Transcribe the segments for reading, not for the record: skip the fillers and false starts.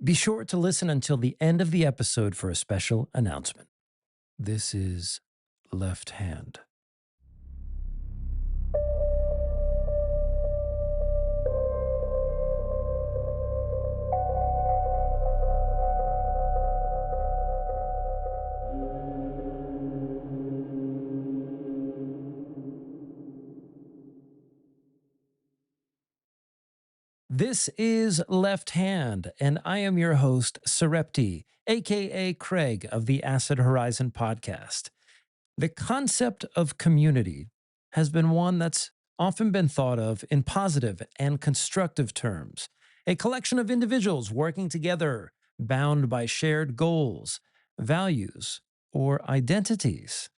Be sure to listen until the end of the episode for a special announcement. This is Left Hand. This is Left Hand, and I am your host, Sarepti, aka Craig of the Acid Horizon podcast. The concept of community has been one that's often been thought of in positive and constructive terms. A collection of individuals working together, bound by shared goals, values, or identities.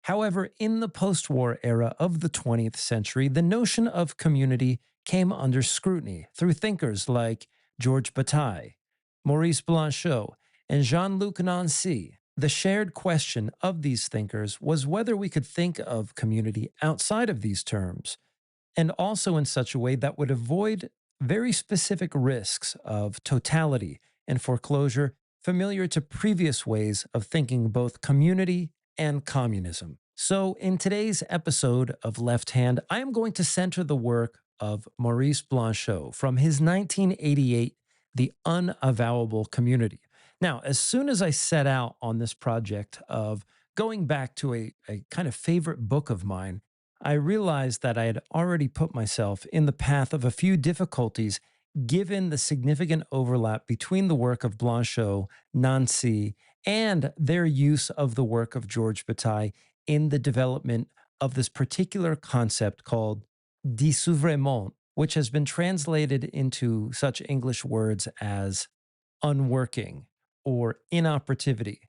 However, in the post war era of the 20th century, the notion of community came under scrutiny through thinkers like George Bataille, Maurice Blanchot, and Jean-Luc Nancy. The shared question of these thinkers was whether we could think of community outside of these terms, and also in such a way that would avoid very specific risks of totality and foreclosure familiar to previous ways of thinking both community and communism. So, in today's episode of Left Hand, I am going to center the work of Maurice Blanchot from his 1988 The Unavowable Community. Now, as soon as I set out on this project of going back to a kind of favorite book of mine, I realized that I had already put myself in the path of a few difficulties given the significant overlap between the work of Blanchot, Nancy, and their use of the work of George Bataille in the development of this particular concept called désœuvrement, which has been translated into such English words as unworking or inoperativity.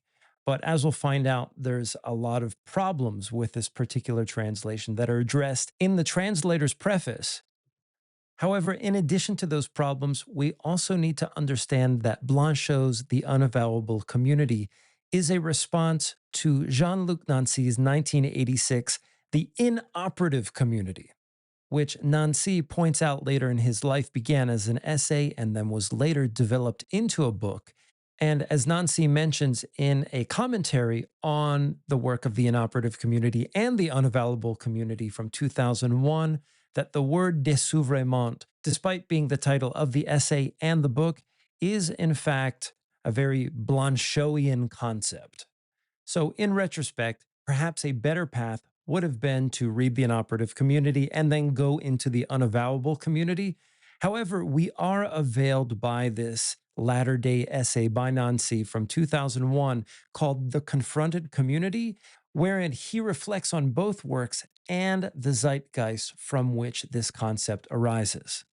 But as we'll find out, there's a lot of problems with this particular translation that are addressed in the translator's preface. However, in addition to those problems, we also need to understand that Blanchot's The Unavowable Community is a response to Jean-Luc Nancy's 1986 The Inoperative Community, which Nancy points out later in his life began as an essay and then was later developed into a book. And as Nancy mentions in a commentary on the work of the Inoperative Community and the Unavowable Community from 2001, that the word désœuvrement, despite being the title of the essay and the book, is in fact a very Blanchotian concept. So, in retrospect, perhaps a better path would have been to read the Inoperative Community and then go into the Unavowable Community. However, we are availed by this latter-day essay by Nancy from 2001 called The Confronted Community, wherein he reflects on both works and the zeitgeist from which this concept arises.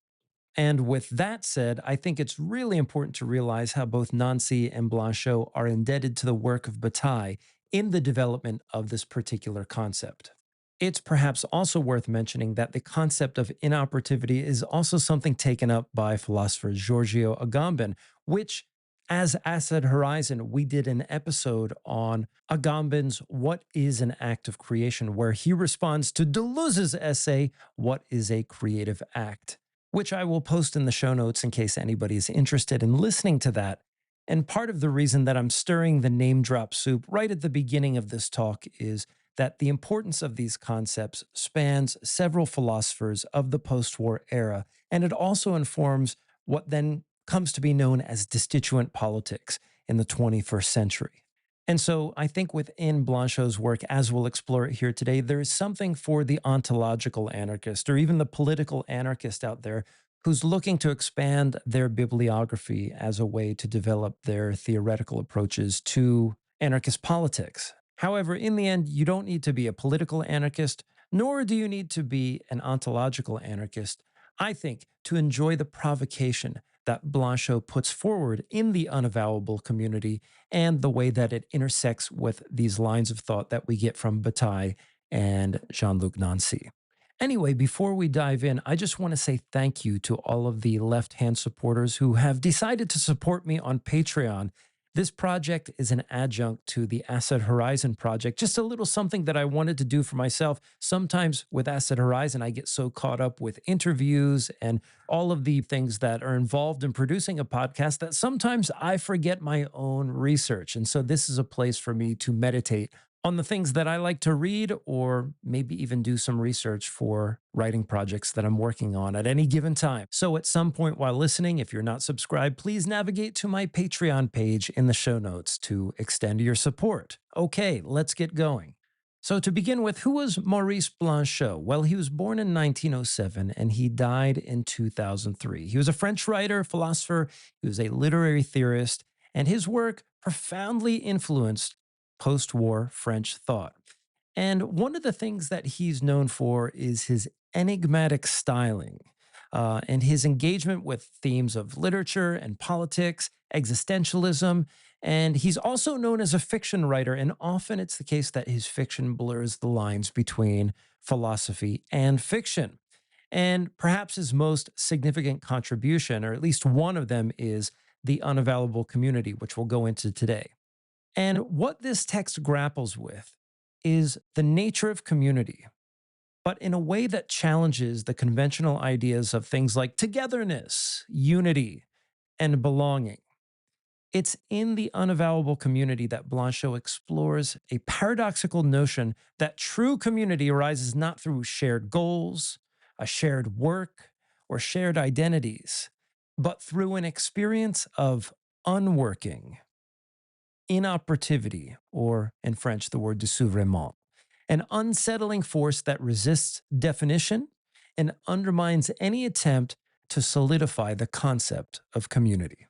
And with that said, I think it's really important to realize how both Nancy and Blanchot are indebted to the work of Bataille in the development of this particular concept. It's perhaps also worth mentioning that the concept of inoperativity is also something taken up by philosopher Giorgio Agamben, which, as Acid Horizon, we did an episode on Agamben's What is an Act of Creation, where he responds to Deleuze's essay, What is a Creative Act? Which I will post in the show notes in case anybody is interested in listening to that. And part of the reason that I'm stirring the name drop soup right at the beginning of this talk is that the importance of these concepts spans several philosophers of the post-war era, and it also informs what then comes to be known as destituent politics in the 21st century. And so I think within Blanchot's work, as we'll explore it here today, there is something for the ontological anarchist or even the political anarchist out there who's looking to expand their bibliography as a way to develop their theoretical approaches to anarchist politics. However, in the end, you don't need to be a political anarchist, nor do you need to be an ontological anarchist, I think, to enjoy the provocation that Blanchot puts forward in the Unavowable Community and the way that it intersects with these lines of thought that we get from Bataille and Jean-Luc Nancy. Anyway, before we dive in, I just want to say thank you to all of the Left Hand supporters who have decided to support me on Patreon This project is an adjunct to the Asset Horizon project, just a little something that I wanted to do for myself. Sometimes with Asset Horizon, I get so caught up with interviews and all of the things that are involved in producing a podcast that sometimes I forget my own research. And so this is a place for me to meditate on the things that I like to read, or maybe even do some research for writing projects that I'm working on at any given time. So, at some point while listening, if you're not subscribed, please navigate to my Patreon page in the show notes to extend your support. Okay, let's get going. So, to begin with, who was Maurice Blanchot? Well, he was born in 1907 and he died in 2003. He was a French writer, philosopher, he was a literary theorist, and his work profoundly influenced post war French thought. And one of the things that he's known for is his enigmatic styling and his engagement with themes of literature and politics, existentialism. And he's also known as a fiction writer. And often it's the case that his fiction blurs the lines between philosophy and fiction. And perhaps his most significant contribution, or at least one of them, is the Unavowable Community, which we'll go into today. And what this text grapples with is the nature of community, but in a way that challenges the conventional ideas of things like togetherness, unity, and belonging. It's in the unavowable community that Blanchot explores a paradoxical notion that true community arises not through shared goals, a shared work, or shared identities, but through an experience of unworking, inoperativity, or in French, the word désœuvrement, an unsettling force that resists definition and undermines any attempt to solidify the concept of community.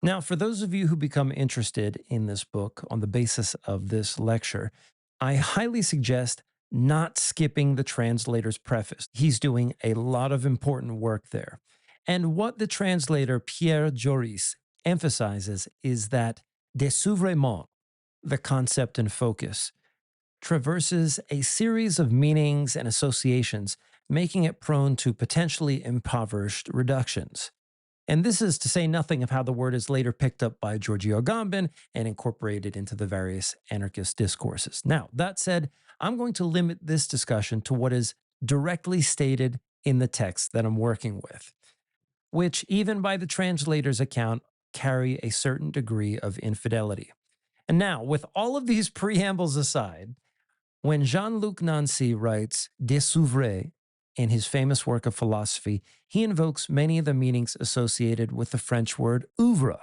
Now, for those of you who become interested in this book on the basis of this lecture, I highly suggest not skipping the translator's preface. He's doing a lot of important work there. And what the translator Pierre Joris emphasizes is that désœuvrement, the concept and focus, traverses a series of meanings and associations, making it prone to potentially impoverished reductions. And this is to say nothing of how the word is later picked up by Giorgio Agamben and incorporated into the various anarchist discourses. Now, that said, I'm going to limit this discussion to what is directly stated in the text that I'm working with, which, even by the translator's account, carry a certain degree of infidelity. And now, with all of these preambles aside, when Jean-Luc Nancy writes désœuvrer in his famous work of philosophy, he invokes many of the meanings associated with the French word oeuvre,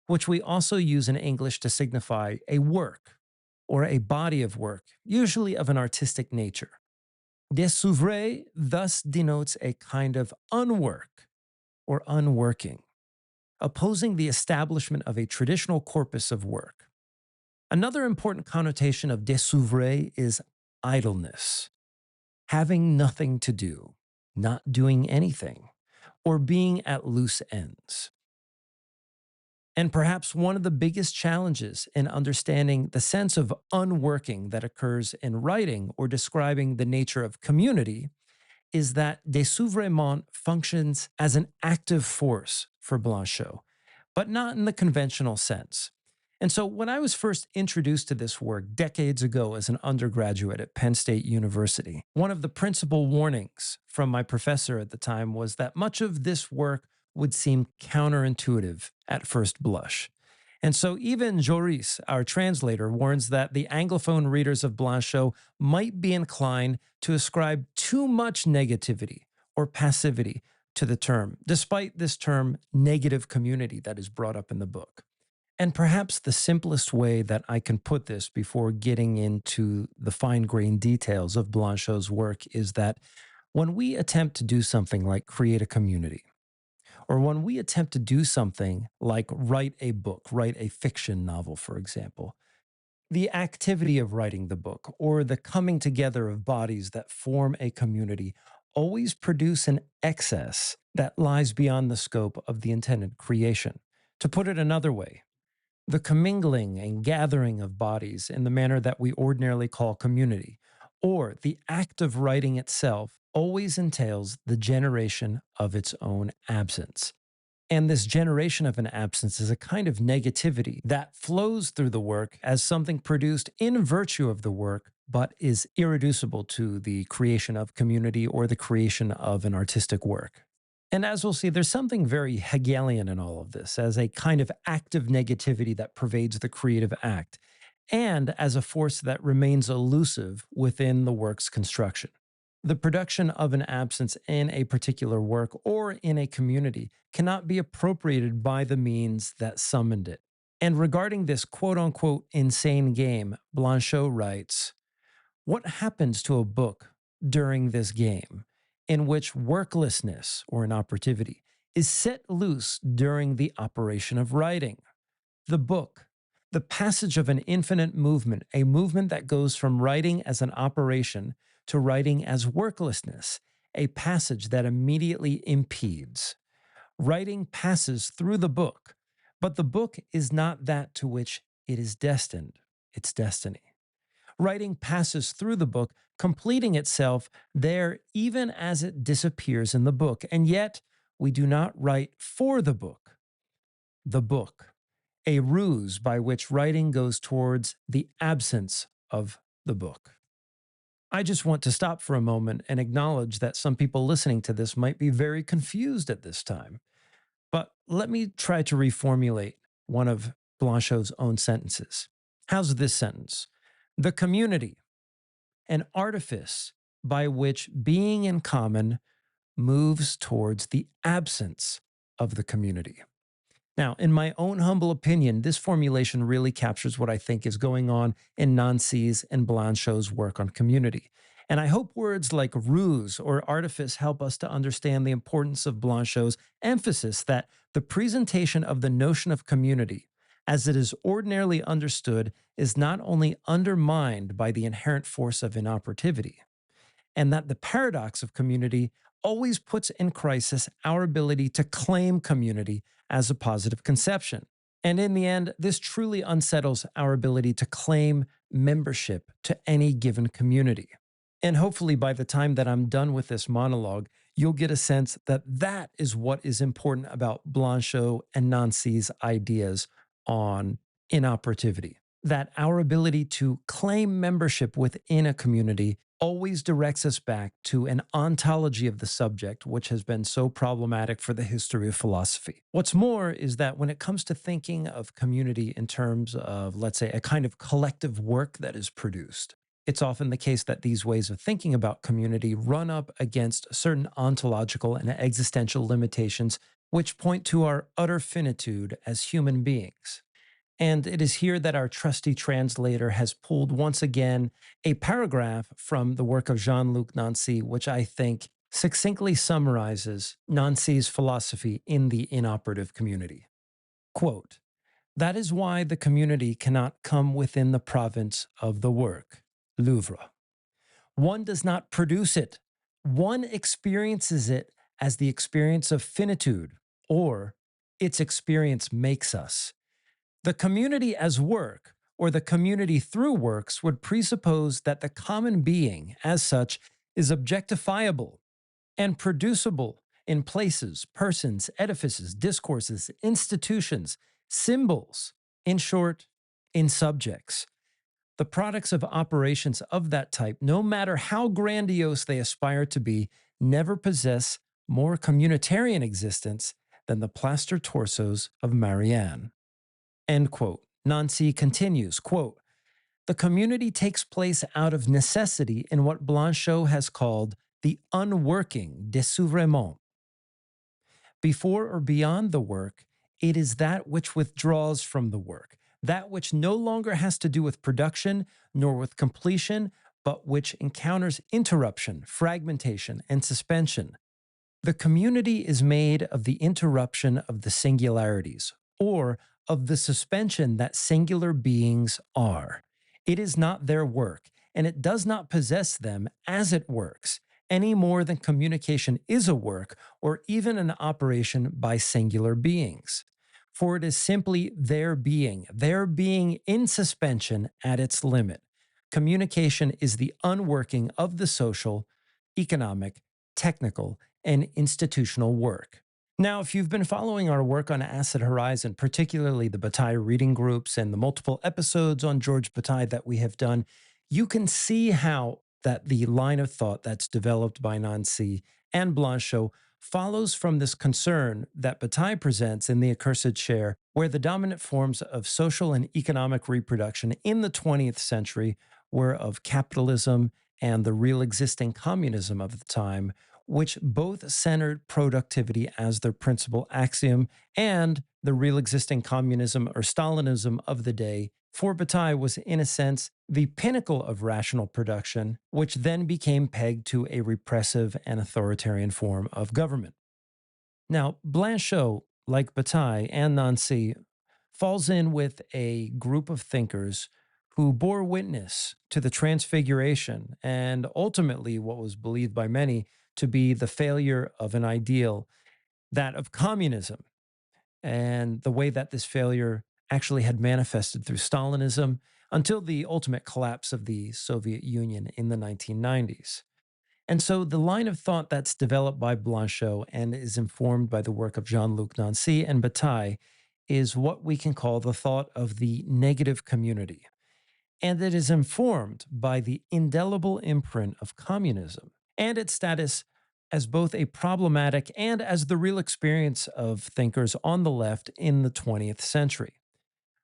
which we also use in English to signify a work or a body of work, usually of an artistic nature. Désœuvrer thus denotes a kind of unwork or unworking, opposing the establishment of a traditional corpus of work. Another important connotation of désœuvrer is idleness, having nothing to do, not doing anything, or being at loose ends. And perhaps one of the biggest challenges in understanding the sense of unworking that occurs in writing or describing the nature of community is that désœuvrement functions as an active force for Blanchot, but not in the conventional sense. And so when I was first introduced to this work decades ago as an undergraduate at Penn State University, one of the principal warnings from my professor at the time was that much of this work would seem counterintuitive at first blush. And so even Joris, our translator, warns that the Anglophone readers of Blanchot might be inclined to ascribe too much negativity or passivity to the term, despite this term negative community that is brought up in the book. And perhaps the simplest way that I can put this before getting into the fine-grained details of Blanchot's work is that when we attempt to do something like create a community, or when we attempt to do something like write a book, write a fiction novel, for example, the activity of writing the book or the coming together of bodies that form a community always produce an excess that lies beyond the scope of the intended creation. To put it another way, the commingling and gathering of bodies in the manner that we ordinarily call community, or the act of writing itself, always entails the generation of its own absence. And this generation of an absence is a kind of negativity that flows through the work as something produced in virtue of the work, but is irreducible to the creation of community or the creation of an artistic work. And as we'll see, there's something very Hegelian in all of this, as a kind of active negativity that pervades the creative act, and as a force that remains elusive within the work's construction. The production of an absence in a particular work or in a community cannot be appropriated by the means that summoned it. And regarding this quote unquote insane game, Blanchot writes, what happens to a book during this game in which worklessness or inoperativity is set loose during the operation of writing? The book, the passage of an infinite movement, a movement that goes from writing as an operation to writing as worklessness, a passage that immediately impedes. Writing passes through the book, but the book is not that to which it is destined, its destiny. Writing passes through the book, completing itself there even as it disappears in the book. And yet, we do not write for the book. The book, a ruse by which writing goes towards the absence of the book. I just want to stop for a moment and acknowledge that some people listening to this might be very confused at this time. But let me try to reformulate one of Blanchot's own sentences. How's this sentence? The community, an artifice by which being in common moves towards the absence of the community. Now, in my own humble opinion, this formulation really captures what I think is going on in Nancy's and Blanchot's work on community. And I hope words like ruse or artifice help us to understand the importance of Blanchot's emphasis that the presentation of the notion of community, as it is ordinarily understood, is not only undermined by the inherent force of inoperativity, and that the paradox of community always puts in crisis our ability to claim community as a positive conception. And in the end, this truly unsettles our ability to claim membership to any given community. And hopefully, by the time that I'm done with this monologue, you'll get a sense that that is what is important about Blanchot and Nancy's ideas on inoperativity. That our ability to claim membership within a community always directs us back to an ontology of the subject, which has been so problematic for the history of philosophy. What's more is that when it comes to thinking of community in terms of, let's say, a kind of collective work that is produced, it's often the case that these ways of thinking about community run up against certain ontological and existential limitations, which point to our utter finitude as human beings. And it is here that our trusty translator has pulled once again a paragraph from the work of Jean-Luc Nancy, which I think succinctly summarizes Nancy's philosophy in the inoperative community. Quote, that is why the community cannot come within the province of the work, l'oeuvre. One does not produce it. One experiences it as the experience of finitude, or its experience makes us. The community as work, or the community through works, would presuppose that the common being, as such, is objectifiable and producible in places, persons, edifices, discourses, institutions, symbols, in short, in subjects. The products of operations of that type, no matter how grandiose they aspire to be, never possess more communitarian existence than the plaster torsos of Marianne. End quote. Nancy continues, quote, the community takes place out of necessity in what Blanchot has called the unworking désœuvrement. Before or beyond the work, it is that which withdraws from the work, that which no longer has to do with production nor with completion, but which encounters interruption, fragmentation, and suspension. The community is made of the interruption of the singularities, or of the suspension that singular beings are. It is not their work, and it does not possess them as it works, any more than communication is a work or even an operation by singular beings. For it is simply their being in suspension at its limit. Communication is the unworking of the social, economic, technical, and institutional work. Now, if you've been following our work on Acid Horizon, particularly the Bataille reading groups and the multiple episodes on George Bataille that we have done, you can see how that the line of thought that's developed by Nancy and Blanchot follows from this concern that Bataille presents in The Accursed Share, where the dominant forms of social and economic reproduction in the 20th century were of capitalism and the real existing communism of the time, which both centered productivity as their principal axiom, and the real existing communism or Stalinism of the day, for Bataille, was in a sense the pinnacle of rational production, which then became pegged to a repressive and authoritarian form of government. Now, Blanchot, like Bataille and Nancy, falls in with a group of thinkers who bore witness to the transfiguration and ultimately what was believed by many to be the failure of an ideal, that of communism, and the way that this failure actually had manifested through Stalinism until the ultimate collapse of the Soviet Union in the 1990s. And so the line of thought that's developed by Blanchot and is informed by the work of Jean-Luc Nancy and Bataille is what we can call the thought of the negative community. And it is informed by the indelible imprint of communism and its status as both a problematic and as the real experience of thinkers on the left in the 20th century.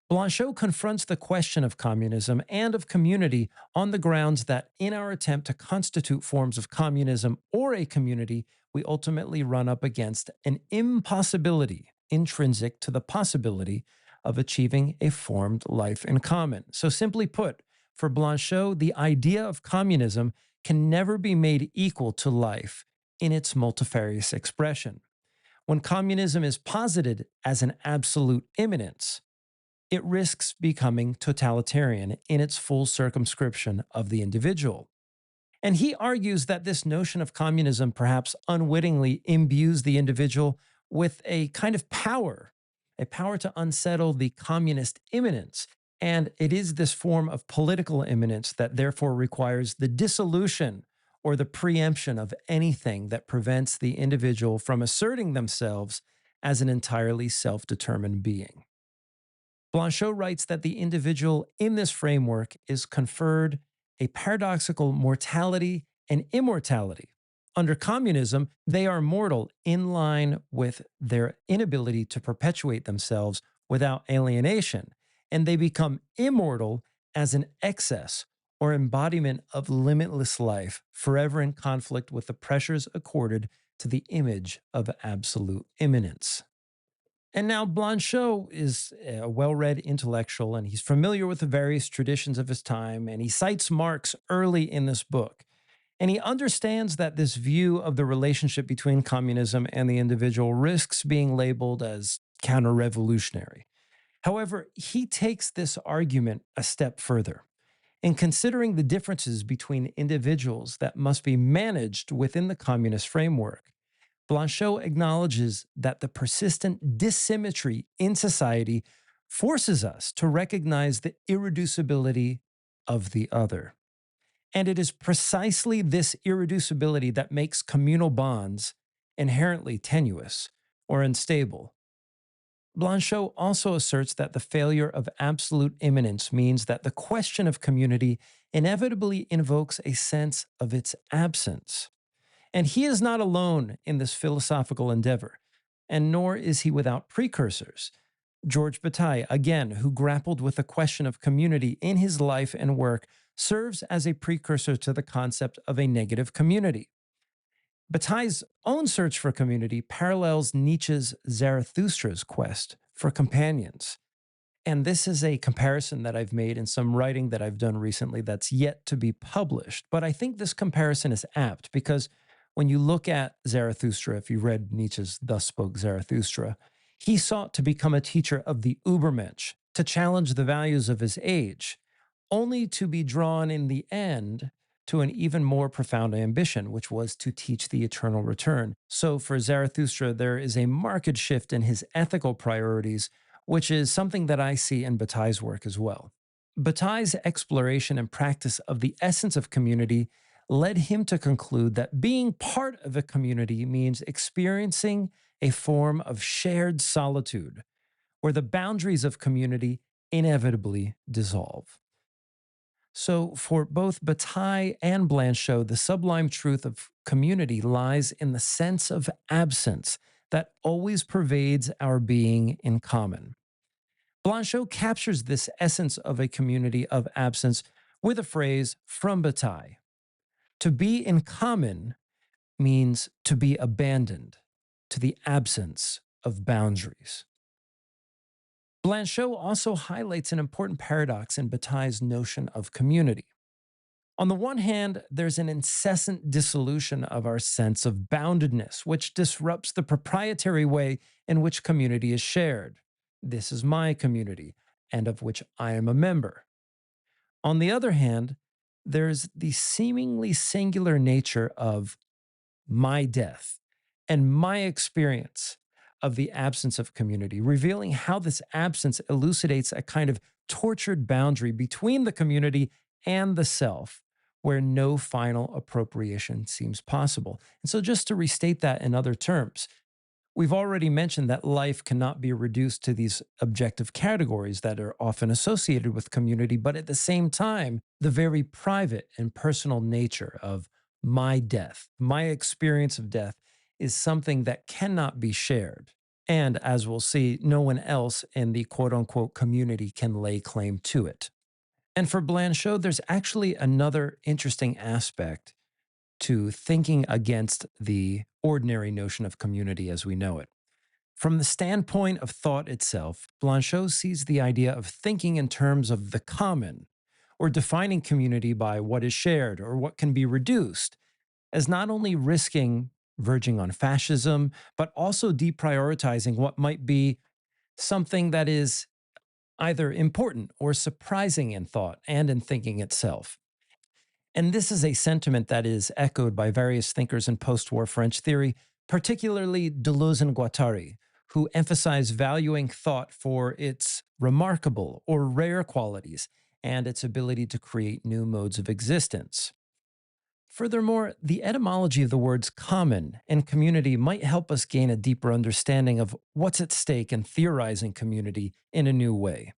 Blanchot confronts the question of communism and of community on the grounds that in our attempt to constitute forms of communism or a community, we ultimately run up against an impossibility intrinsic to the possibility of achieving a formed life in common. So, simply put, for Blanchot, the idea of communism can never be made equal to life in its multifarious expression. When communism is posited as an absolute immanence, it risks becoming totalitarian in its full circumscription of the individual. And he argues that this notion of communism perhaps unwittingly imbues the individual with a kind of power, a power to unsettle the communist immanence. And it is this form of political immanence that therefore requires the dissolution or the preemption of anything that prevents the individual from asserting themselves as an entirely self determined being. Blanchot writes that the individual in this framework is conferred a paradoxical mortality and immortality. Under communism, they are mortal in line with their inability to perpetuate themselves without alienation, and they become immortal as an excess or embodiment of limitless life, forever in conflict with the pressures accorded to the image of absolute immanence. And now Blanchot is a well read intellectual and he's familiar with the various traditions of his time. And he cites Marx early in this book. And he understands that this view of the relationship between communism and the individual risks being labeled as counter revolutionary. However, he takes this argument a step further. In considering the differences between individuals that must be managed within the communist framework, Blanchot acknowledges that the persistent dissymmetry in society forces us to recognize the irreducibility of the other. And it is precisely this irreducibility that makes communal bonds inherently tenuous or unstable. Blanchot also asserts that the failure of absolute immanence means that the question of community inevitably invokes a sense of its absence. And he is not alone in this philosophical endeavor, and nor is he without precursors. George Bataille, again, who grappled with the question of community in his life and work, serves as a precursor to the concept of a negative community. Bataille's own search for community parallels Nietzsche's Zarathustra's quest for companions. And this is a comparison that I've made in some writing that I've done recently that's yet to be published. But I think this comparison is apt because when you look at Zarathustra, if you read Nietzsche's Thus Spoke Zarathustra, he sought to become a teacher of the Übermensch, to challenge the values of his age, only to be drawn in the end to an even more profound ambition, which was to teach the eternal return. So for Zarathustra, there is a marked shift in his ethical priorities, which is something that I see in Bataille's work as well. Bataille's exploration and practice of the essence of community led him to conclude that being part of a community means experiencing a form of shared solitude, where the boundaries of community inevitably dissolve. So, for both Bataille and Blanchot, the sublime truth of community lies in the sense of absence that always pervades our being in common. Blanchot captures this essence of a community of absence with a phrase from Bataille. To be in common means to be abandoned to the absence of boundaries. Blanchot also highlights an important paradox in Bataille's notion of community. On the one hand, there's an incessant dissolution of our sense of boundedness, which disrupts the proprietary way in which community is shared. This is my community, and of which I am a member. On the other hand, there's the seemingly singular nature of my death and my experience of the absence of community, revealing how this absence elucidates a kind of tortured boundary between the community and the self, where no final appropriation seems possible. And so, just to restate that in other terms, we've already mentioned that life cannot be reduced to these objective categories that are often associated with community, but at the same time, the very private and personal nature of my death, my experience of death, is something that cannot be shared. And as we'll see, no one else in the quote unquote community can lay claim to it. And for Blanchot, there's actually another interesting aspect to thinking against the ordinary notion of community as we know it. From the standpoint of thought itself, Blanchot sees the idea of thinking in terms of the common, or defining community by what is shared or what can be reduced, as not only risking verging on fascism, but also deprioritizing what might be something that is either important or surprising in thought and in thinking itself. And this is a sentiment that is echoed by various thinkers in post war French theory, particularly Deleuze and Guattari, who emphasize valuing thought for its remarkable or rare qualities and its ability to create new modes of existence. Furthermore, the etymology of the words common and community might help us gain a deeper understanding of what's at stake in theorizing community in a new way.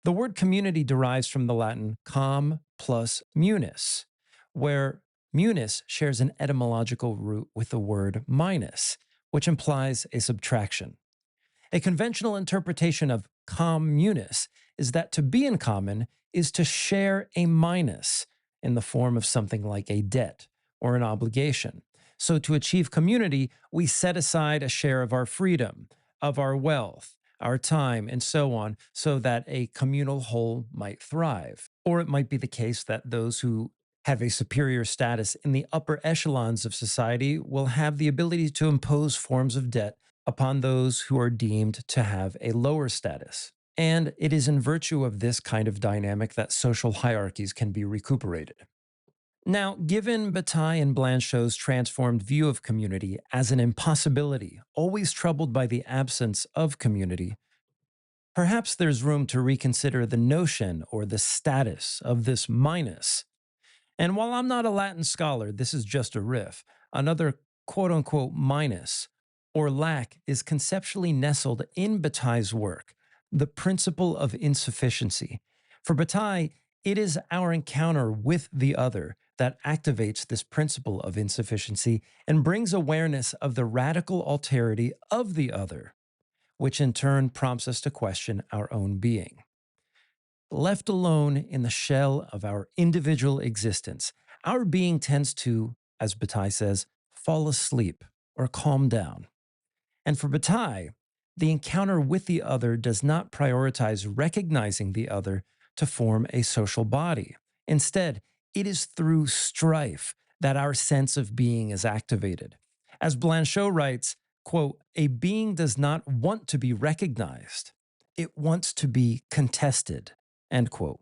The word community derives from the Latin com plus munus, where munus shares an etymological root with the word minus, which implies a subtraction. A conventional interpretation of com munus is that to be in common is to share a minus in the form of something like a debt or an obligation. So to achieve community, we set aside a share of our freedom, of our wealth, our time, and so on, so that a communal whole might thrive. Or it might be the case that those who have a superior status in the upper echelons of society will have the ability to impose forms of debt upon those who are deemed to have a lower status. And it is in virtue of this kind of dynamic that social hierarchies can be recuperated. Now, given Bataille and Blanchot's transformed view of community as an impossibility, always troubled by the absence of community, perhaps there's room to reconsider the notion or the status of this minus. And while I'm not a Latin scholar, this is just a riff. Another quote unquote minus or lack is conceptually nestled in Bataille's work, the principle of insufficiency. For Bataille, it is our encounter with the other that activates this principle of insufficiency and brings awareness of the radical alterity of the other, which in turn prompts us to question our own being. Left alone in the shell of our individual existence, our being tends to, as Bataille says, fall asleep or calm down. And for Bataille, the encounter with the other does not prioritize recognizing the other to form a social body. Instead, it is through strife that our sense of being is activated. As Blanchot writes, quote, "A being does not want to be recognized. It wants to be contested." End quote.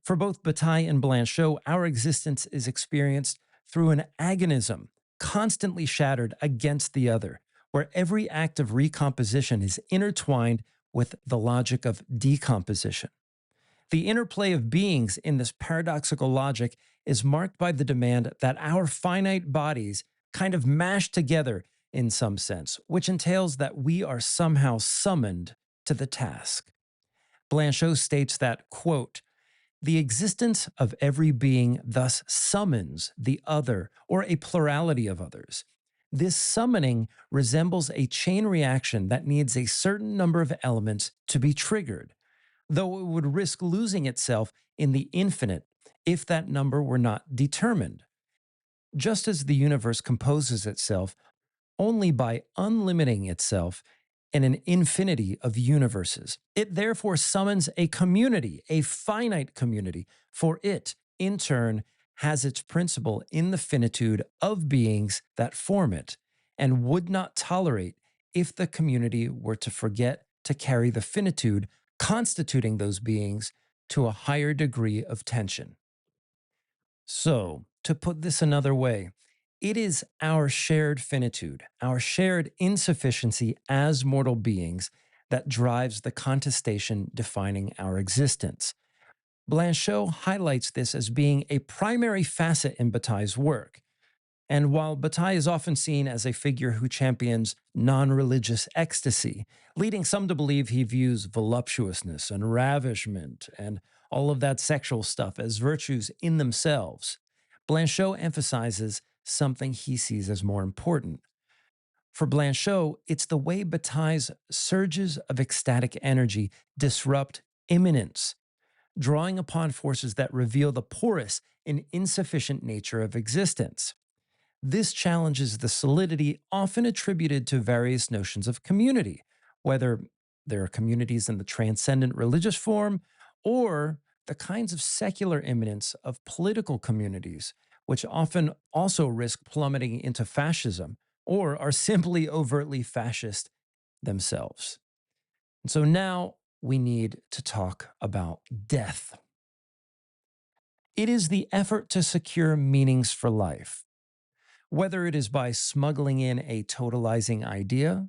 For both Bataille and Blanchot, our existence is experienced through an agonism constantly shattered against the other, where every act of recomposition is intertwined with the logic of decomposition. The interplay of beings in this paradoxical logic is marked by the demand that our finite bodies, kind of mashed together, in some sense, which entails that we are somehow summoned to the task. Blanchot states that, quote, the existence of every being thus summons the other or a plurality of others. This summoning resembles a chain reaction that needs a certain number of elements to be triggered, though it would risk losing itself in the infinite if that number were not determined. Just as the universe composes itself only by unlimiting itself in an infinity of universes. It therefore summons a community, a finite community, for it, in turn, has its principle in the finitude of beings that form it, and would not tolerate if the community were to forget to carry the finitude constituting those beings to a higher degree of tension. So, to put this another way, it is our shared finitude, our shared insufficiency as mortal beings that drives the contestation defining our existence. Blanchot highlights this as being a primary facet in Bataille's work. And while Bataille is often seen as a figure who champions non religious ecstasy, leading some to believe he views voluptuousness and ravishment and all of that sexual stuff as virtues in themselves, Blanchot emphasizes something he sees as more important. For Blanchot, it's the way Bataille's surges of ecstatic energy disrupt immanence, drawing upon forces that reveal the porous and insufficient nature of existence. This challenges the solidity often attributed to various notions of community, whether there are communities in the transcendent religious form or the kinds of secular immanence of political communities, which often also risk plummeting into fascism or are simply overtly fascist themselves. And so now we need to talk about death. It is the effort to secure meanings for life, whether it is by smuggling in a totalizing idea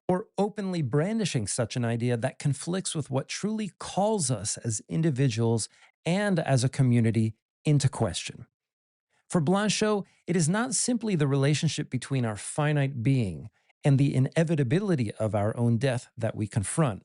or openly brandishing such an idea that conflicts with what truly calls us as individuals and as a community into question. For Blanchot, it is not simply the relationship between our finite being and the inevitability of our own death that we confront.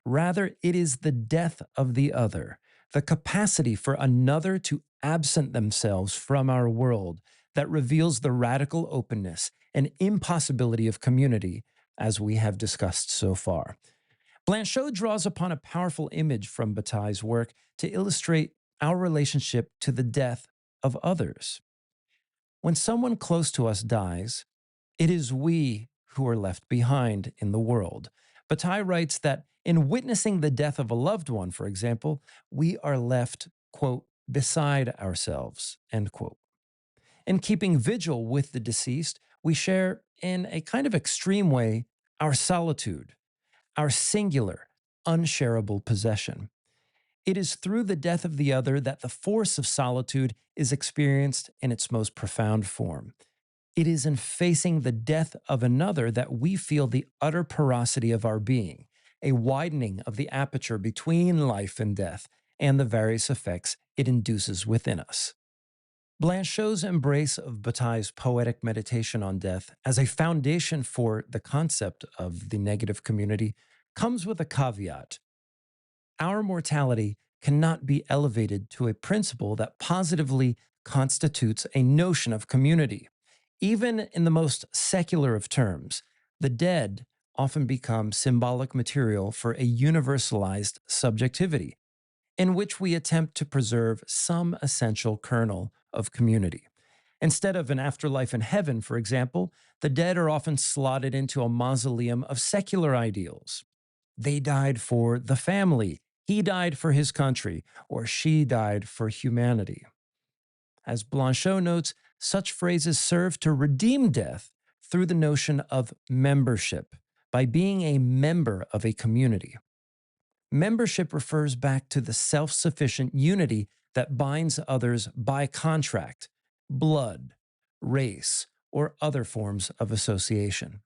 Rather, it is the death of the other, the capacity for another to absent themselves from our world that reveals the radical openness and impossibility of community, as we have discussed so far. Blanchot draws upon a powerful image from Bataille's work to illustrate our relationship to the death of others. When someone close to us dies, it is we who are left behind in the world. Bataille writes that in witnessing the death of a loved one, for example, we are left, quote, beside ourselves, end quote. In keeping vigil with the deceased, we share, in a kind of extreme way, our solitude, our singular, unshareable possession. It is through the death of the other that the force of solitude is experienced in its most profound form. It is in facing the death of another that we feel the utter porosity of our being, a widening of the aperture between life and death, and the various effects it induces within us. Blanchot's embrace of Bataille's poetic meditation on death as a foundation for the concept of the negative community comes with a caveat. Our mortality cannot be elevated to a principle that positively constitutes a notion of community. Even in the most secular of terms, the dead often become symbolic material for a universalized subjectivity, in which we attempt to preserve some essential kernel of community. Instead of an afterlife in heaven, for example, the dead are often slotted into a mausoleum of secular ideals. They died for the family, he died for his country, or she died for humanity. As Blanchot notes, such phrases serve to redeem death through the notion of membership, by being a member of a community. Membership refers back to the self sufficient unity that binds others by contract, blood, race, or other forms of association.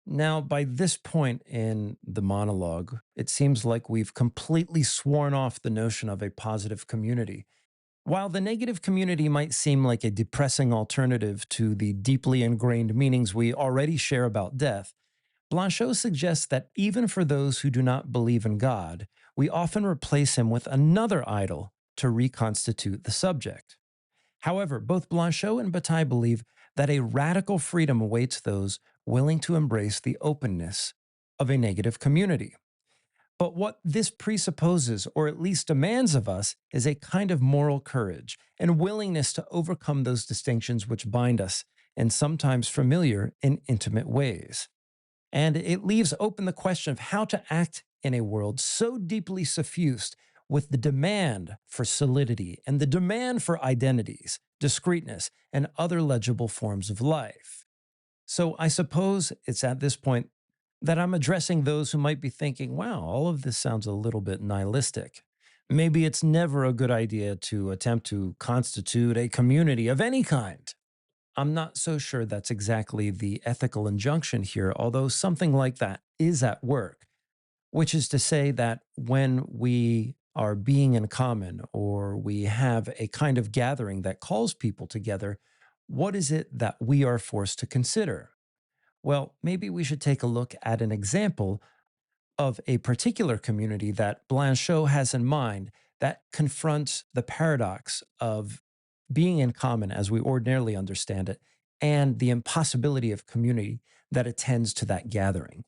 Now, by this point in the monologue, it seems like we've completely sworn off the notion of a positive community. While the negative community might seem like a depressing alternative to the deeply ingrained meanings we already share about death, Blanchot suggests that even for those who do not believe in God, we often replace him with another idol to reconstitute the subject. However, both Blanchot and Bataille believe that a radical freedom awaits those willing to embrace the openness of a negative community. But what this presupposes, or at least demands of us, is a kind of moral courage and willingness to overcome those distinctions which bind us in sometimes familiar and intimate ways. And it leaves open the question of how to act in a world so deeply suffused with the demand for solidity and the demand for identities, discreteness, and other legible forms of life. So I suppose it's at this point that I'm addressing those who might be thinking, wow, all of this sounds a little bit nihilistic. Maybe it's never a good idea to attempt to constitute a community of any kind. I'm not so sure that's exactly the ethical injunction here, although something like that is at work, which is to say that when we are being in common or we have a kind of gathering that calls people together, what is it that we are forced to consider? Well, maybe we should take a look at an example of a particular community that Blanchot has in mind that confronts the paradox of being in common as we ordinarily understand it and the impossibility of community that attends to that gathering.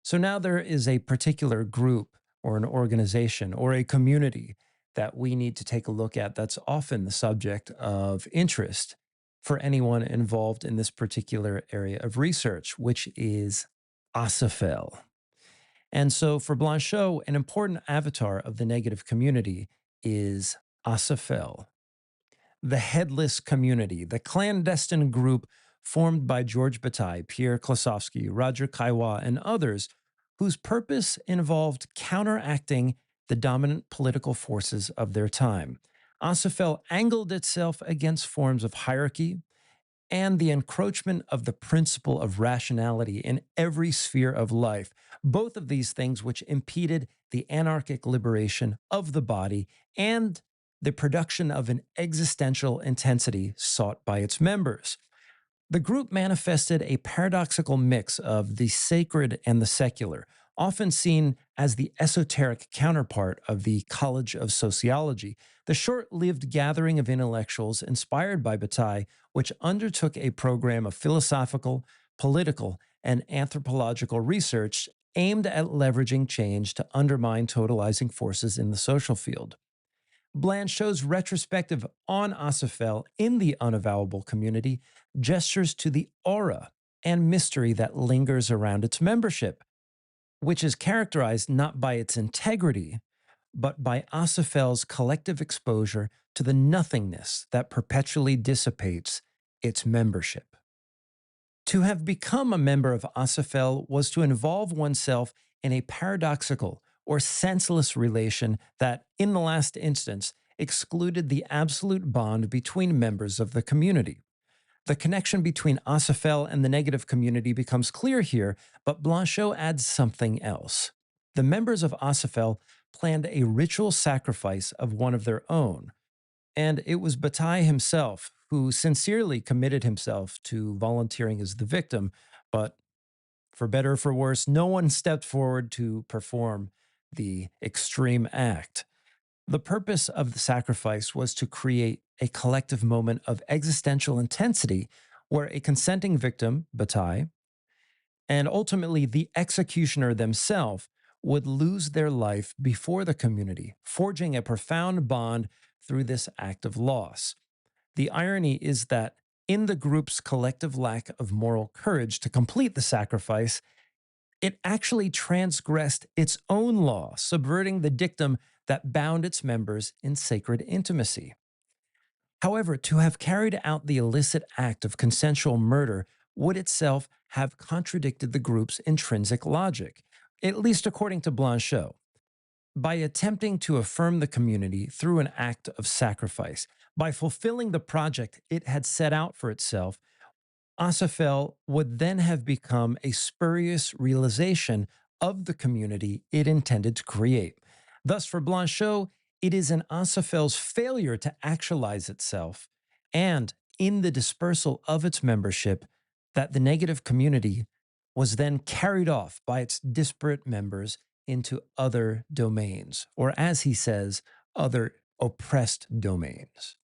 So now there is a particular group or an organization or a community that we need to take a look at that's often the subject of interest for anyone involved in this particular area of research, which is Acéphale. And so for Blanchot, an important avatar of the negative community is Acéphale, the headless community, the clandestine group formed by George Bataille, Pierre Klossowski, Roger Caillois, and others, whose purpose involved counteracting the dominant political forces of their time. Acéphale angled itself against forms of hierarchy and the encroachment of the principle of rationality in every sphere of life, both of these things which impeded the anarchic liberation of the body and the production of an existential intensity sought by its members. The group manifested a paradoxical mix of the sacred and the secular, often seen as the esoteric counterpart of the College of Sociology, the short lived gathering of intellectuals inspired by Bataille, which undertook a program of philosophical, political, and anthropological research aimed at leveraging change to undermine totalizing forces in the social field. Blanchot's retrospective on Acéphale in the Unavowable Community gestures to the aura and mystery that lingers around its membership, which is characterized not by its integrity, but by Acéphale's collective exposure to the nothingness that perpetually dissipates its membership. To have become a member of Acéphale was to involve oneself in a paradoxical or senseless relation that, in the last instance, excluded the absolute bond between members of the community. The connection between Acéphale and the negative community becomes clear here, but Blanchot adds something else. The members of Acéphale planned a ritual sacrifice of one of their own, and it was Bataille himself who sincerely committed himself to volunteering as the victim, but for better or for worse, no one stepped forward to perform the extreme act. The purpose of the sacrifice was to create a collective moment of existential intensity where a consenting victim, Bataille, and ultimately the executioner themselves would lose their life before the community, forging a profound bond through this act of loss. The irony is that in the group's collective lack of moral courage to complete the sacrifice, it actually transgressed its own law, subverting the dictum that bound its members in sacred intimacy. However, to have carried out the illicit act of consensual murder would itself have contradicted the group's intrinsic logic, at least according to Blanchot. By attempting to affirm the community through an act of sacrifice, by fulfilling the project it had set out for itself, Acéphale would then have become a spurious realization of the community it intended to create. Thus, for Blanchot, It is in Acephale's failure to actualize itself and in the dispersal of its membership that the negative community was then carried off by its disparate members into other domains, or as he says, other oppressed domains.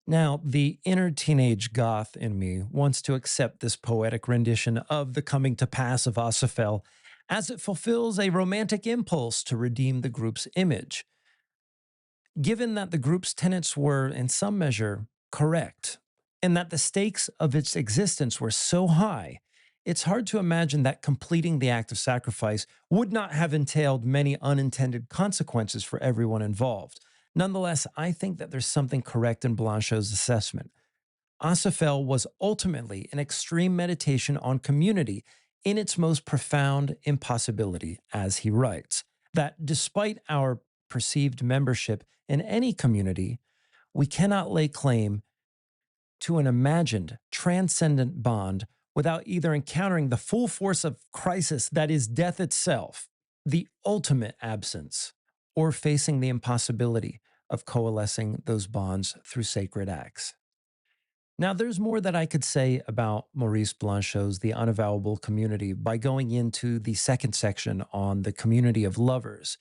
Now, the inner teenage goth in me wants to accept this poetic rendition of the coming to pass of Acéphale as it fulfills a romantic impulse to redeem the group's image. Given that the group's tenets were, in some measure, correct, and that the stakes of its existence were so high, it's hard to imagine that completing the act of sacrifice would not have entailed many unintended consequences for everyone involved. Nonetheless, I think that there's something correct in Blanchot's assessment. Acéphale was ultimately an extreme meditation on community in its most profound impossibility, as he writes, that despite our perceived membership in any community, we cannot lay claim to an imagined transcendent bond without either encountering the full force of crisis that is death itself, the ultimate absence, or facing the impossibility of coalescing those bonds through sacred acts. Now, there's more that I could say about Maurice Blanchot's The Unavowable Community by going into the second section on the community of lovers.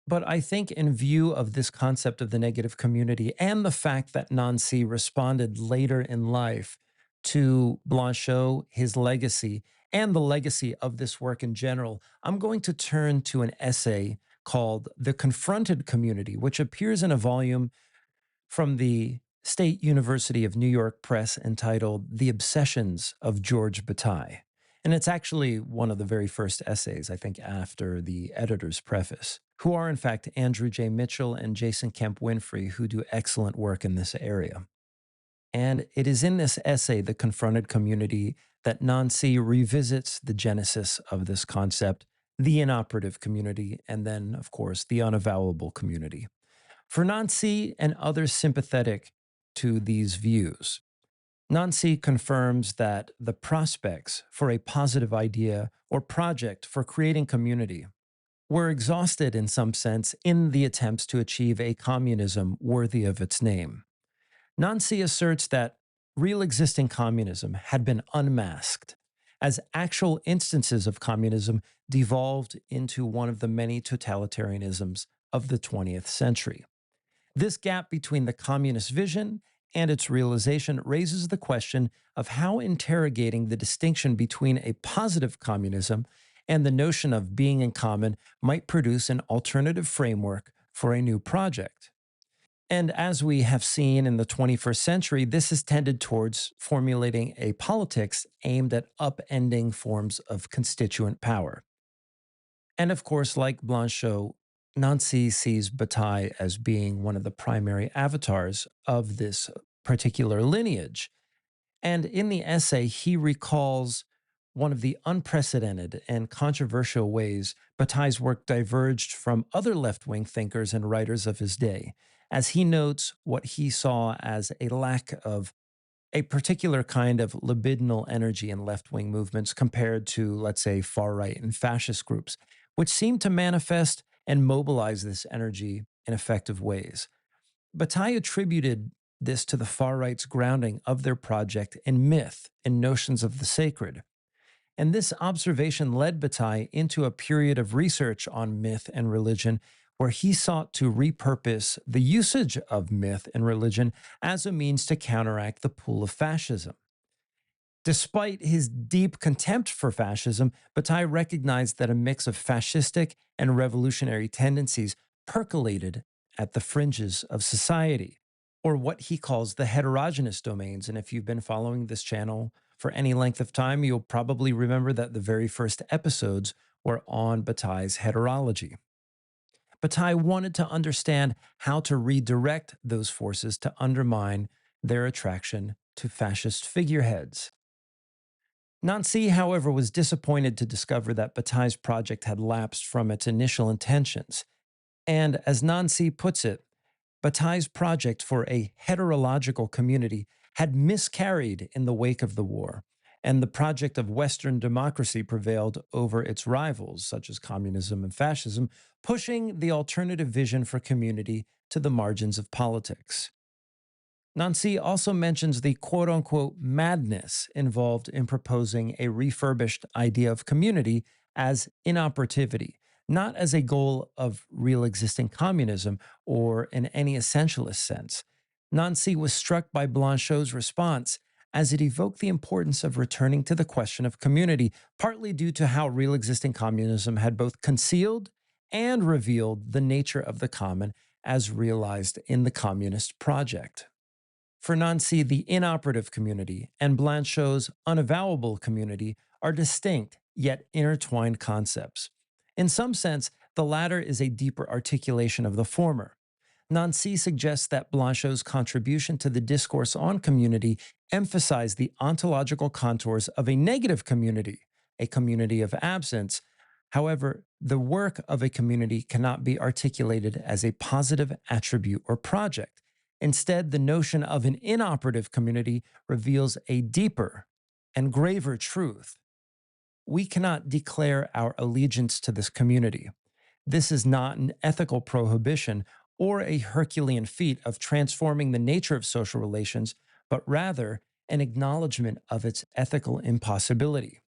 But I think, in view of this concept of the negative community and the fact that Nancy responded later in life to Blanchot, his legacy, and the legacy of this work in general, I'm going to turn to an essay called The Confronted Community, which appears in a volume from the State University of New York Press entitled The Obsessions of George Bataille. And it's actually one of the very first essays, I think, after the editor's preface, who are, in fact, Andrew J. Mitchell and Jason Kemp Winfrey, who do excellent work in this area. And it is in this essay, The Confronted Community, that Nancy revisits the genesis of this concept, the inoperative community, and then, of course, the unavowable community. For Nancy and others sympathetic to these views, Nancy confirms that the prospects for a positive idea or project for creating community were exhausted in some sense in the attempts to achieve a communism worthy of its name. Nancy asserts that real existing communism had been unmasked as actual instances of communism devolved into one of the many totalitarianisms of the 20th century. This gap between the communist vision and its realization raises the question of how interrogating the distinction between a positive communism and the notion of being in common might produce an alternative framework for a new project. And as we have seen in the 21st century, this has tended towards formulating a politics aimed at upending forms of constituent power. And of course, like Blanchot, Nancy sees Bataille as being one of the primary avatars of this particular lineage. And in the essay, he recalls one of the unprecedented and controversial ways Bataille's work diverged from other left wing thinkers and writers of his day, as he notes what he saw as a lack of a particular kind of libidinal energy in left wing movements compared to, let's say, far right and fascist groups, which seem to manifest and mobilize this energy in effective ways. Bataille attributed this to the far right's grounding of their project in myth and notions of the sacred. And this observation led Bataille into a period of research on myth and religion, where he sought to repurpose the usage of myth and religion as a means to counteract the pull of fascism. Despite his deep contempt for fascism, Bataille recognized that a mix of fascistic and revolutionary tendencies percolated at the fringes of society, or what he calls the heterogeneous domains. And if you've been following this channel for any length of time, you'll probably remember that the very first episodes were on Bataille's heterology. Bataille wanted to understand how to redirect those forces to undermine their attraction to fascist figureheads. Nancy, however, was disappointed to discover that Bataille's project had lapsed from its initial intentions. And as Nancy puts it, Bataille's project for a heterological community had miscarried in the wake of the war, and the project of Western democracy prevailed over its rivals, such as communism and fascism, pushing the alternative vision for community to the margins of politics. Nancy also mentions the quote unquote madness involved in proposing a refurbished idea of community as inoperativity, not as a goal of real existing communism or in any essentialist sense. Nancy was struck by Blanchot's response as it evoked the importance of returning to the question of community, partly due to how real existing communism had both concealed and revealed the nature of the common as realized in the communist project. For Nancy, the inoperative community and Blanchot's unavowable community are distinct yet intertwined concepts. In some sense, the latter is a deeper articulation of the former. Nancy suggests that Blanchot's contribution to the discourse on community emphasized the ontological contours of a negative community, a community of absence. However, the work of a community cannot be articulated as a positive attribute or project. Instead, the notion of an inoperative community reveals a deeper and graver truth. We cannot declare our allegiance to this community. This is not an ethical prohibition or a Herculean feat of transforming the nature of social relations, but rather an acknowledgement of its ethical impossibility.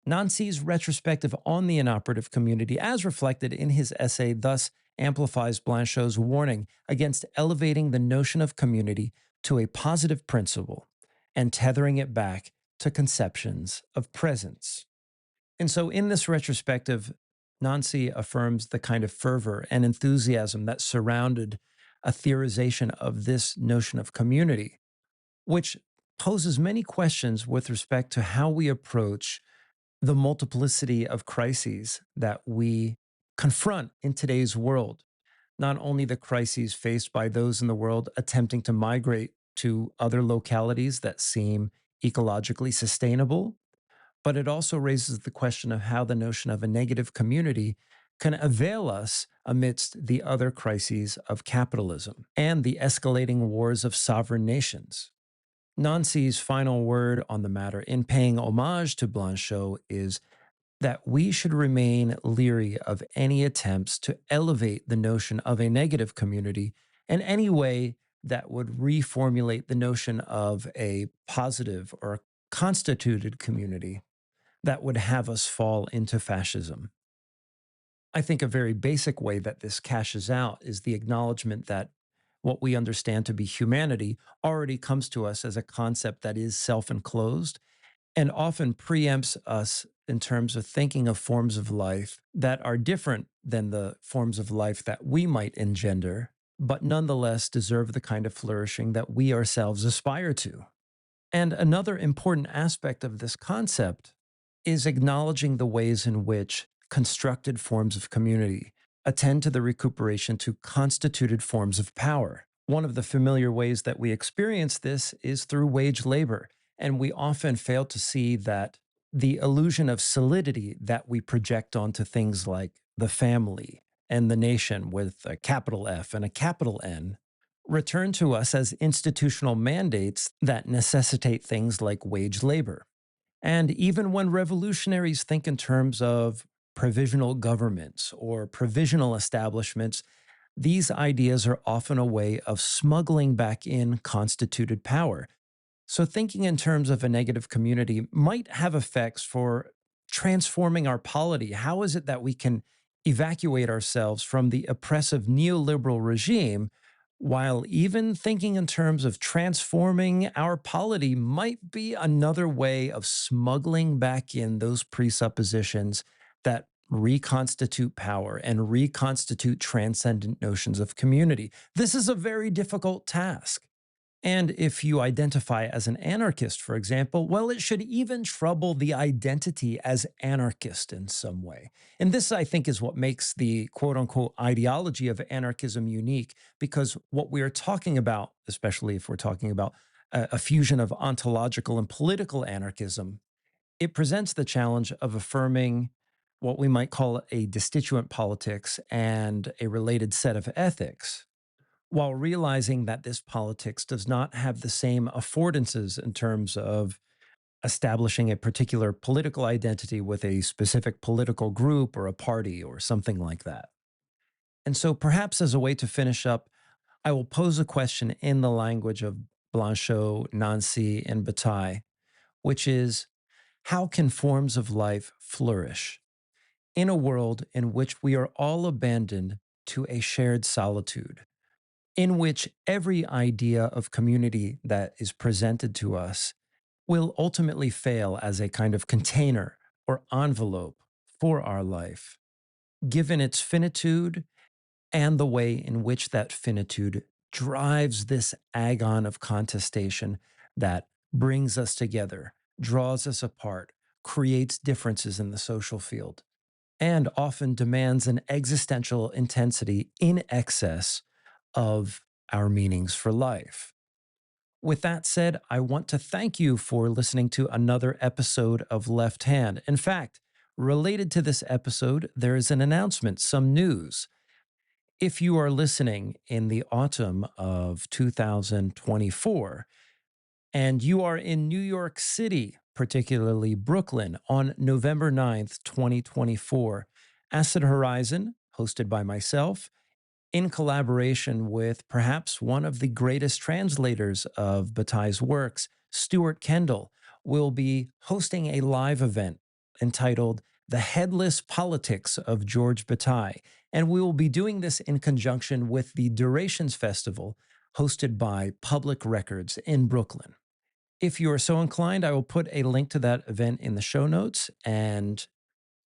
Nancy's retrospective on the inoperative community, as reflected in his essay, thus amplifies Blanchot's warning against elevating the notion of community to a positive principle and tethering it back to conceptions of presence. And so, in this retrospective, Nancy affirms the kind of fervor and enthusiasm that surrounded a theorization of this notion of community, which poses many questions with respect to how we approach the multiplicity of crises that we confront in today's world. Not only the crises faced by those in the world attempting to migrate to other localities that seem ecologically sustainable, but it also raises the question of how the notion of a negative community can avail us amidst the other crises of capitalism and the escalating wars of sovereign nations. Nancy's final word on the matter in paying homage to Blanchot is that we should remain leery of any attempts to elevate the notion of a negative community in any way that would reformulate the notion of a positive or constituted community that would have us fall into fascism. I think a very basic way that this cashes out is the acknowledgement that what we understand to be humanity already comes to us as a concept that is self enclosed and often preempts us in terms of thinking of forms of life that are different than the forms of life that we might engender, but nonetheless deserve the kind of flourishing that we ourselves aspire to. And another important aspect of this concept is acknowledging the ways in which constructed forms of community attend to the recuperation to constituted forms of power. One of the familiar ways that we experience this is through wage labor, and we often fail to see that the illusion of solidity that we project onto things like the family and the nation with a capital F and a capital N return to us as institutional mandates that necessitate things like wage labor. And even when revolutionaries think in terms of provisional governments or provisional establishments, these ideas are often a way of smuggling back in constituted power. So, thinking in terms of a negative community might have effects for transforming our polity. How is it that we can evacuate ourselves from the oppressive neoliberal regime while even thinking in terms of transforming our polity might be another way of smuggling back in those presuppositions that reconstitute power and reconstitute transcendent notions of community? This is a very difficult task. And if you identify as an anarchist, for example, well, it should even trouble the identity as anarchist in some way. And this, I think, is what makes the quote unquote ideology of anarchism unique, because what we are talking about, especially if we're talking about a fusion of ontological and political anarchism, it presents the challenge of affirming what we might call a destituent politics and a related set of ethics, while realizing that this politics does not have the same affordances in terms of establishing a particular political identity with a specific political group or a party or something like that. And so, perhaps as a way to finish up, I will pose a question in the language of Blanchot, Nancy, and Bataille, which is, how can forms of life flourish in a world in which we are all abandoned to a shared solitude, in which every idea of community that is presented to us will ultimately fail as a kind of container or envelope for our life, given its finitude and the way in which that finitude drives this agon of contestation that brings us together, draws us apart, creates differences in the social field, and often demands an existential intensity in excess of our meanings for life. With that said, I want to thank you for listening to another episode of Left Hand. In fact, related to this episode, there is an announcement, some news. If you are listening in the autumn of 2024 and you are in New York City, particularly Brooklyn, on November 9th, 2024, Acid Horizon, hosted by myself, in collaboration with perhaps one of the greatest translators of Bataille's works, Stuart Kendall, will be hosting a live event entitled The Headless Politics of George Bataille. And we will be doing this in conjunction with the Durations Festival hosted by Public Records in Brooklyn. If you are so inclined, I will put a link to that event in the show notes, and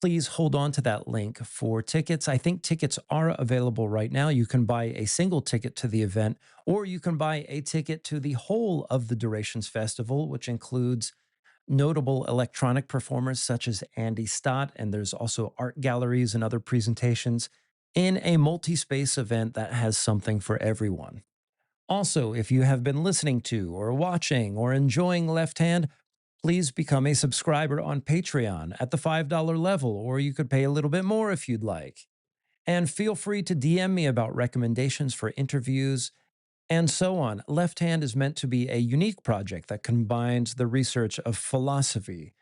please hold on to that link for tickets. I think tickets are available right now. You can buy a single ticket to the event, or you can buy a ticket to the whole of the Durations Festival, which includes notable electronic performers such as Andy Stott, and there's also art galleries and other presentations in a multi-space event that has something for everyone. Also, if you have been listening to or watching or enjoying Left Hand, please become a subscriber on Patreon at the $5 level, or you could pay a little bit more if you'd like. And feel free to DM me about recommendations for interviews and so on. Left Hand is meant to be a unique project that combines the research of philosophy,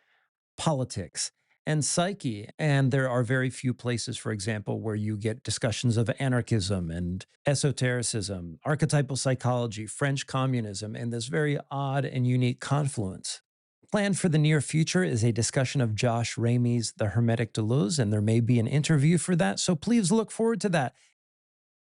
politics, and psyche. And there are very few places, for example, where you get discussions of anarchism and esotericism, archetypal psychology, French communism, and this very odd and unique confluence. Planned for the near future is a discussion of Josh Ramey's The Hermetic Deleuze, and there may be an interview for that, so please look forward to that.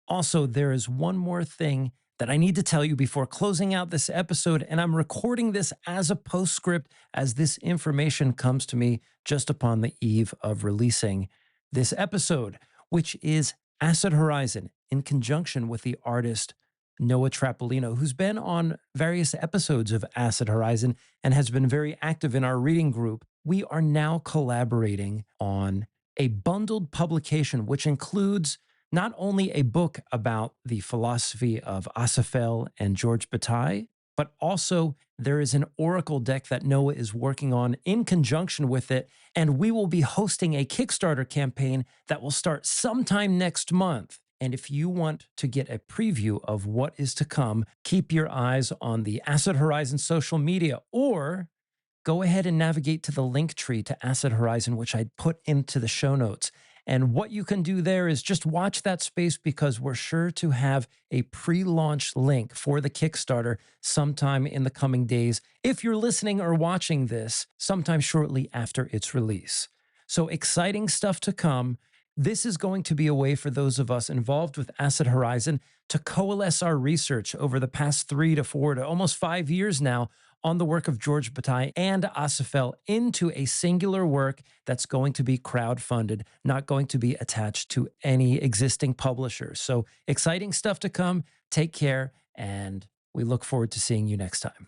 Also, there is one more thing that I need to tell you before closing out this episode, and I'm recording this as a postscript as this information comes to me just upon the eve of releasing this episode, which is Acid Horizon in conjunction with the artist Noah Trapolino, who's been on various episodes of Acid Horizon and has been very active in our reading group. We are now collaborating on a bundled publication, which includes not only a book about the philosophy of Acéphale and George Bataille, but also there is an oracle deck that Noah is working on in conjunction with it. And we will be hosting a Kickstarter campaign that will start sometime next month. And if you want to get a preview of what is to come, keep your eyes on the Acid Horizon social media, or go ahead and navigate to the link tree to Acid Horizon, which I put into the show notes. And what you can do there is just watch that space, because we're sure to have a pre-launch link for the Kickstarter sometime in the coming days, if you're listening or watching this sometime shortly after its release. So exciting stuff to come. This is going to be a way for those of us involved with Acid Horizon to coalesce our research over the past 3 to 4 to almost 5 years now on the work of George Bataille and Acéphale into a singular work that's going to be crowdfunded, not going to be attached to any existing publisher. So exciting stuff to come. Take care, and we look forward to seeing you next time.